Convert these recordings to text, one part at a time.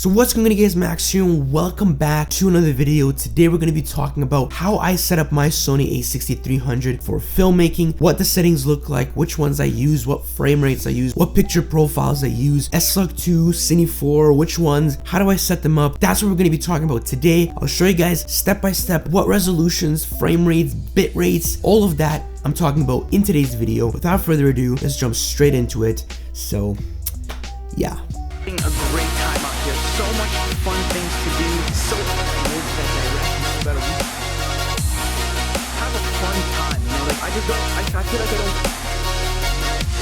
So what's going on guys, Max here and welcome back to another video. Today we're going to be talking about how I set up my Sony a6300 for filmmaking, what the settings look like, which ones I use, what frame rates I use, what picture profiles I use, S-Log2, Cine 4, which ones, how do I set them up. That's what we're going to be talking about today. I'll show you guys step by step what resolutions, frame rates, bit rates, all of that I'm talking about in today's video. Without further ado, let's jump straight into it. So yeah. A great time out here, so much fun things to do, so better have a fun time, you know, like I feel like I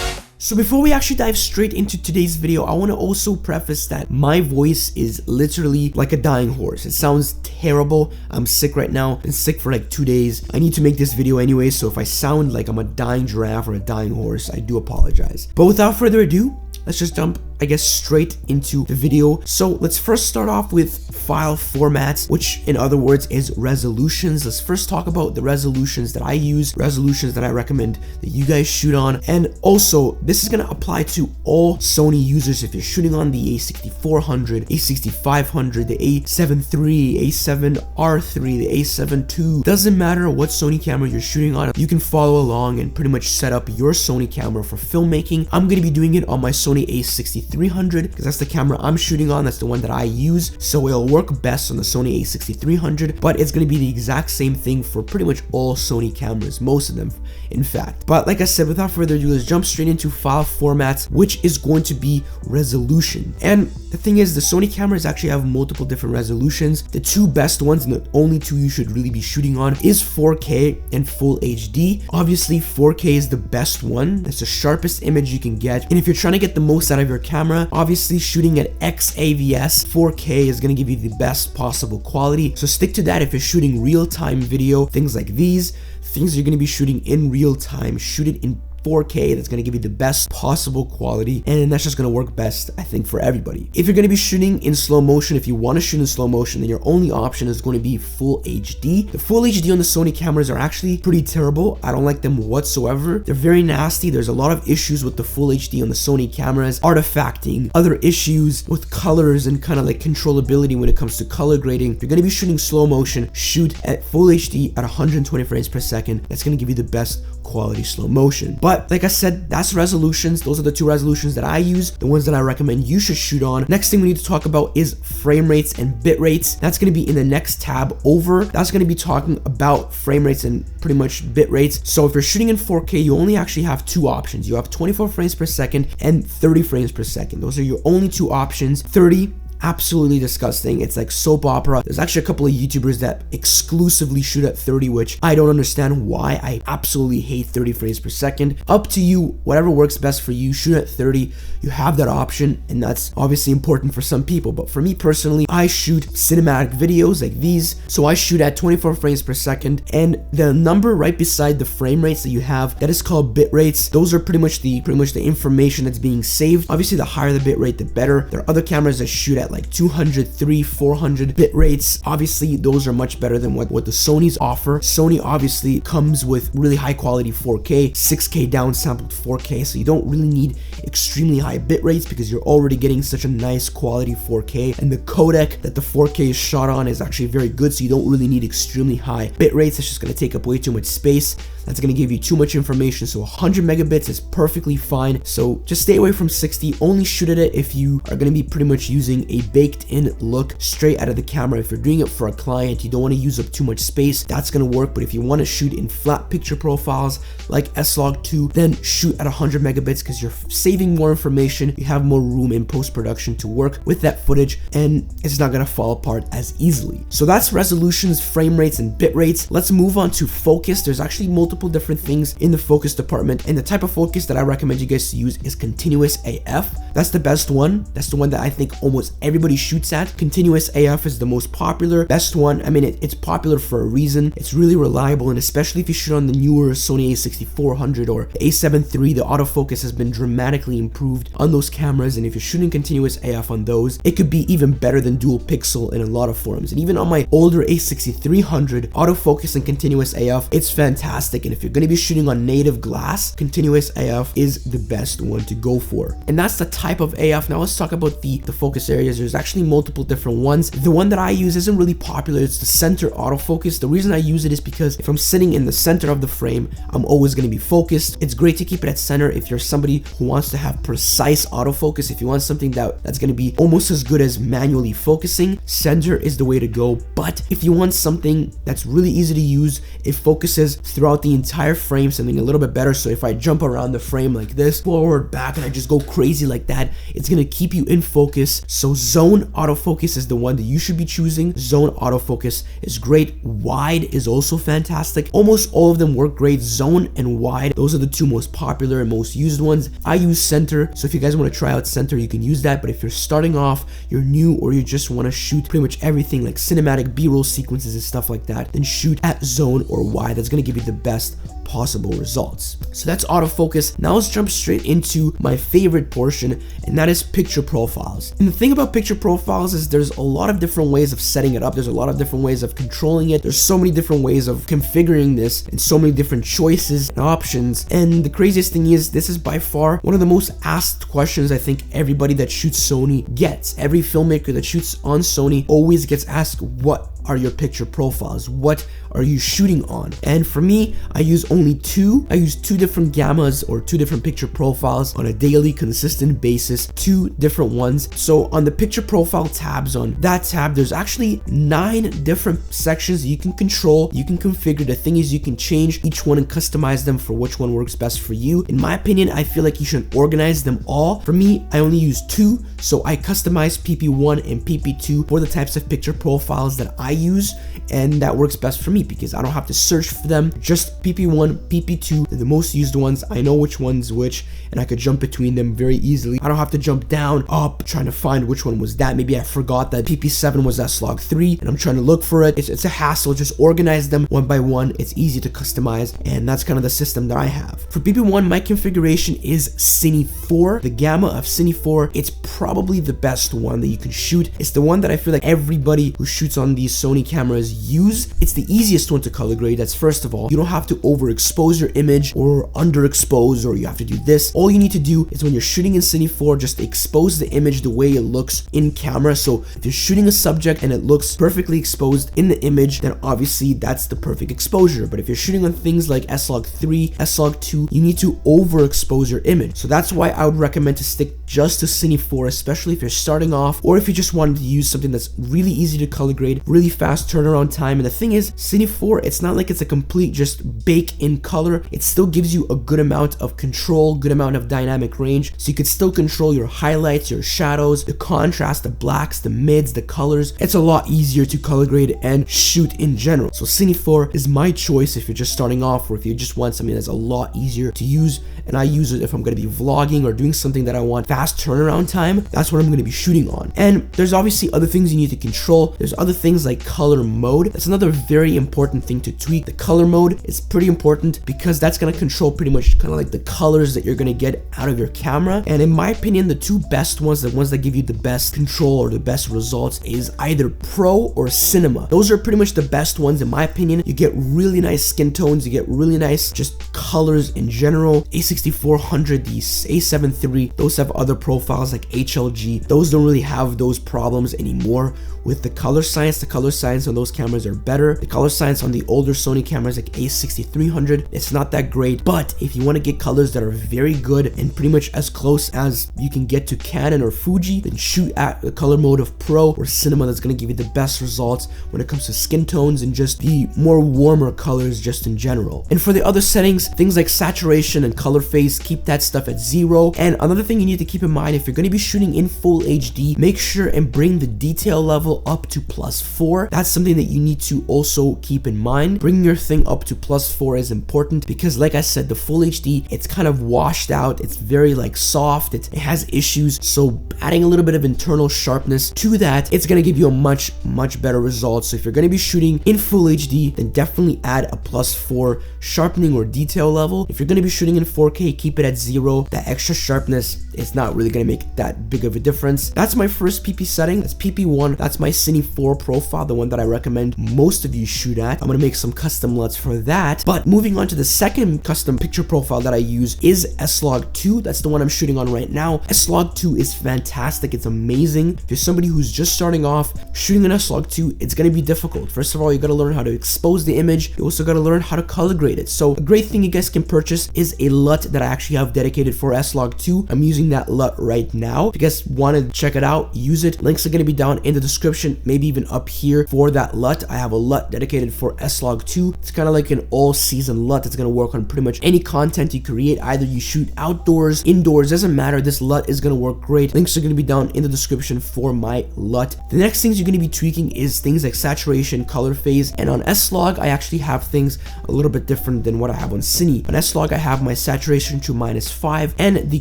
don't. So before we actually dive straight into today's video, I want to also preface that my voice is literally like a dying horse. It sounds terrible. I'm sick right now. Been sick for like 2 days. I need to make this video anyway, so if I sound like I'm a dying giraffe or a dying horse, I do apologize. But without further ado, let's just jump, I guess, straight into the video. So let's first start off with file formats, which in other words is resolutions. Let's first talk about the resolutions that I use, resolutions that I recommend that you guys shoot on. And also, this is going to apply to all Sony users. If you're shooting on the a6400, a6500, the a7 III, a7R3, the a7 II, doesn't matter what Sony camera you're shooting on, you can follow along and pretty much set up your Sony camera for filmmaking. I'm going to be doing it on my Sony a6300 because that's the camera I'm shooting on. That's the one that I use, so it'll work best on the Sony a6300, but it's going to be the exact same thing for pretty much all Sony cameras, most of them in fact. But like I said, without further ado, let's jump straight into file formats, which is going to be resolution. And the thing is, the Sony cameras actually have multiple different resolutions. The two best ones, and the only two you should really be shooting on, is 4K and Full HD. Obviously 4K is the best one. That's the sharpest image you can get, and if you're trying to get the most out of your camera, obviously shooting at XAVS 4K is going to give you the best possible quality, so stick to that. If you're shooting real-time video, things like these, things you're going to be shooting in real time, shoot it in 4K. That's going to give you the best possible quality, and that's just going to work best, I think, for everybody. If you're going to be shooting in slow motion, if you want to shoot in slow motion, then your only option is going to be Full HD. The Full HD on the Sony cameras are actually pretty terrible. I don't like them whatsoever. They're very nasty. There's a lot of issues with the Full HD on the Sony cameras, artifacting, other issues with colors and kind of like controllability when it comes to color grading. If you're going to be shooting slow motion, shoot at Full HD at 120 frames per second. That's going to give you the best quality slow motion. But like I said, that's resolutions. Those are the two resolutions that I use, the ones that I recommend you should shoot on. Next thing we need to talk about is frame rates and bit rates. That's going to be in the next tab over. That's going to be talking about frame rates and pretty much bit rates. So if you're shooting in 4K, you only actually have two options. You have 24 frames per second and 30 frames per second. Those are your only two options. 30, absolutely disgusting. It's like soap opera. There's actually a couple of YouTubers that exclusively shoot at 30, which I don't understand why. I absolutely hate 30 frames per second. Up to you, whatever works best for you. Shoot at 30. You have that option, and that's obviously important for some people, but for me personally, I shoot cinematic videos like these, so I shoot at 24 frames per second, and the number right beside the frame rates that you have, that is called bit rates. Those are pretty much the information that's being saved. Obviously, the higher the bit rate, the better. There are other cameras that shoot at like 200, 300, 400 bit rates. Obviously, those are much better than what the Sonys offer. Sony obviously comes with really high quality 4K, 6K downsampled 4K, so you don't really need extremely high bit rates because you're already getting such a nice quality 4K, and the codec that the 4K is shot on is actually very good, so you don't really need extremely high bit rates. It's just going to take up way too much space. That's going to give you too much information, so 100 megabits is perfectly fine. So just stay away from 60. Only shoot at it if you are going to be pretty much using a baked-in look straight out of the camera. If you're doing it for a client, you don't want to use up too much space, that's going to work. But if you want to shoot in flat picture profiles like S-Log2, then shoot at 100 megabits because you're saving more information. You have more room in post-production to work with that footage, and it's not going to fall apart as easily. So that's resolutions, frame rates, and bit rates. Let's move on to focus. There's actually multiple different things in the focus department, and the type of focus that I recommend you guys to use is continuous AF. That's the best one. That's the one that I think almost everybody shoots at. Continuous AF is the most popular, best one. I mean, it's popular for a reason. It's really reliable, and especially if you shoot on the newer Sony a6400 or a7 III, the autofocus has been dramatically improved on those cameras, and if you're shooting continuous AF on those, it could be even better than dual pixel in a lot of forms. And even on my older a6300, autofocus and continuous AF, it's fantastic. fantastic. And if you're going to be shooting on native glass, continuous AF is the best one to go for. And that's the type of AF. Now let's talk about the focus areas. There's actually multiple different ones. The one that I use isn't really popular. It's the center autofocus. The reason I use it is because if I'm sitting in the center of the frame, I'm always going to be focused. It's great to keep it at center if you're somebody who wants to have precise autofocus. If you want something that's going to be almost as good as manually focusing, center is the way to go. But if you want something that's really easy to use, it focuses throughout the entire frame, something a little bit better. So if I jump around the frame like this, forward, back, and I just go crazy like that, it's going to keep you in focus. So zone autofocus is the one that you should be choosing. Zone autofocus is great. Wide is also fantastic. Almost all of them work great. Zone and wide, those are the two most popular and most used ones. I use center, so if you guys want to try out center, you can use that. But if you're starting off, you're new, or you just want to shoot pretty much everything like cinematic B-roll sequences and stuff like that, then shoot at zone or wide. That's going to give you the best possible results. So that's autofocus. Now let's jump straight into my favorite portion, and that is picture profiles. And the thing about picture profiles is there's a lot of different ways of setting it up. There's a lot of different ways of controlling it. There's so many different ways of configuring this and so many different choices and options. And the craziest thing is this is by far one of the most asked questions I think everybody that shoots Sony gets. Every filmmaker that shoots on Sony always gets asked, what are your picture profiles? What are you shooting on? And for me, I use only two. I use two different gammas or two different picture profiles on a daily consistent basis, two different ones. So on the picture profile tabs, on that tab, there's actually 9 different sections you can control, you can configure. The thing is, you can change each one and customize them for which one works best for you. In my opinion, I feel like you should organize them all. For me, I only use 2, so I customize PP1 and PP2 for the types of picture profiles that I use, and that works best for me because I don't have to search for them. Just PP1, PP2, they're the most used ones. I know which one's which, and I could jump between them very easily. I don't have to jump down, up, trying to find which one was that. Maybe I forgot that PP7 was S-Log3, and I'm trying to look for it. It's a hassle. Just organize them one by one. It's easy to customize, and that's kind of the system that I have. For PP1, my configuration is Cine 4. The gamma of Cine 4, it's probably the best one that you can shoot. It's the one that I feel like everybody who shoots on these Sony cameras use. It's the easiest one to color grade. That's first of all. You don't have to overexpose your image or underexpose, or you have to do this. All you need to do is when you're shooting in Cine 4, just expose the image the way it looks in camera. So if you're shooting a subject and it looks perfectly exposed in the image, then obviously that's the perfect exposure. But if you're shooting on things like S-Log3, S-Log2, you need to overexpose your image. So that's why I would recommend to stick just to Cine 4, especially if you're starting off, or if you just wanted to use something that's really easy to color grade, really fast turnaround time. And the thing is, Cine 4, it's not like it's a complete just bake in color. It still gives you a good amount of control, good amount of dynamic range, so you could still control your highlights, your shadows, the contrast, the blacks, the mids, the colors. It's a lot easier to color grade and shoot in general. So Cine 4 is my choice if you're just starting off, or if you just want something that's a lot easier to use. And I use it if I'm going to be vlogging or doing something that I want fast turnaround time. That's what I'm going to be shooting on. And there's obviously other things you need to control. There's other things like color mode. That's another very important thing to tweak. The color mode is pretty important because that's going to control pretty much kind of like the colors that you're going to get out of your camera. And in my opinion, the two best ones, the ones that give you the best control or the best results, is either Pro or Cinema. Those are pretty much the best ones in my opinion. You get really nice skin tones, you get really nice just colors in general. A6400, the A7 III, those have other profiles like HLG. Those don't really have those problems anymore with the color science. The color science on those cameras are better. The color science on the older Sony cameras like A6300, it's not that great. But if you want to get colors that are very good and pretty much as close as you can get to Canon or Fuji, then shoot at the color mode of Pro or Cinema. That's going to give you the best results when it comes to skin tones and just the more warmer colors just in general. And for the other settings, things like saturation and color phase, keep that stuff at 0. And another thing you need to keep in mind, if you're going to be shooting in full HD, make sure and bring the detail level up to +4. That's something that you need to also keep in mind. Bringing your thing up to +4 is important because, like I said, the full HD, it's kind of washed out. It's very like soft. It has issues. So adding a little bit of internal sharpness to that, it's going to give you a much better result. So if you're going to be shooting in full HD, then definitely add a +4 sharpening or detail level. If you're going to be shooting in 4K, keep it at 0. That extra sharpness it's not really gonna make that big of a difference. That's my first PP setting. That's PP1. That's my Cine 4 profile, the one that I recommend most of you shoot at. I'm gonna make some custom LUTs for that. But moving on to the second custom picture profile that I use is S-Log2. That's the one I'm shooting on right now. S-Log2 is fantastic. It's amazing. If you're somebody who's just starting off shooting an S-Log2, it's gonna be difficult. First of all, you gotta learn how to expose the image. You also gotta learn how to color grade it. So a great thing you guys can purchase is a LUT that I actually have dedicated for S-Log2. I'm using that LUT right now. If you guys want to check it out, use it. Links are going to be down in the description, maybe even up here for that LUT. I have a LUT dedicated for S-Log2. It's kind of like an all-season LUT. It's going to work on pretty much any content you create. Either you shoot outdoors, indoors, doesn't matter. This LUT is going to work great. Links are going to be down in the description for my LUT. The next things you're going to be tweaking is things like saturation, color phase, and on S-Log, I actually have things a little bit different than what I have on Cine. On S-Log, I have my saturation to -5 and the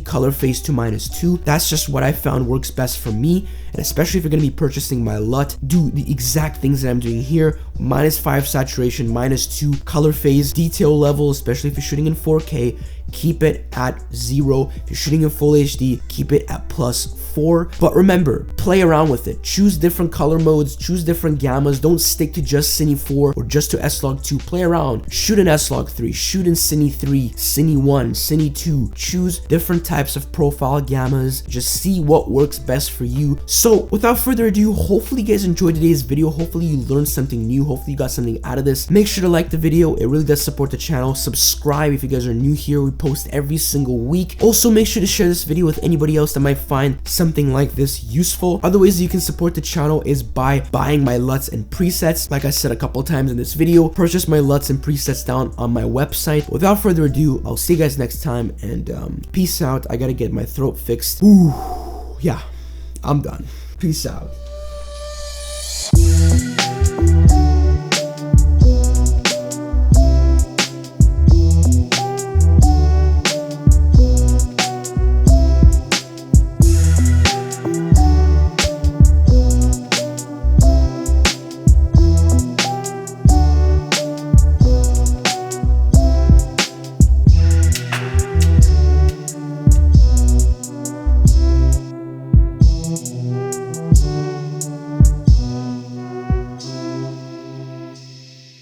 color phase to -2. That's just what I found works best for me, and especially if you're going to be purchasing my LUT, do the exact things that I'm doing here. -5 saturation, -2 color phase, detail level, especially if you're shooting in 4K, keep it at 0. If you're shooting in full HD, keep it at +4. But remember, play around with it. Choose different color modes, choose different gammas. Don't stick to just Cine 4 or just to S-Log2. Play around. Shoot in S-Log3, shoot in Cine 3, Cine 1, Cine 2. Choose different types of profile gammas. Just see what works best for you. So without further ado, hopefully you guys enjoyed today's video. Hopefully you learned something new. Hopefully you got something out of this. Make sure to like the video. It really does support the channel. Subscribe if you guys are new here. We post every single week. Also, make sure to share this video with anybody else that might find something like this useful. Other ways you can support the channel is by buying my LUTs and presets. Like I said a couple times in this video, purchase my LUTs and presets down on my website. Without further ado, I'll see you guys next time, and peace out. I gotta get my throat fixed. Ooh, yeah, I'm done. Peace out.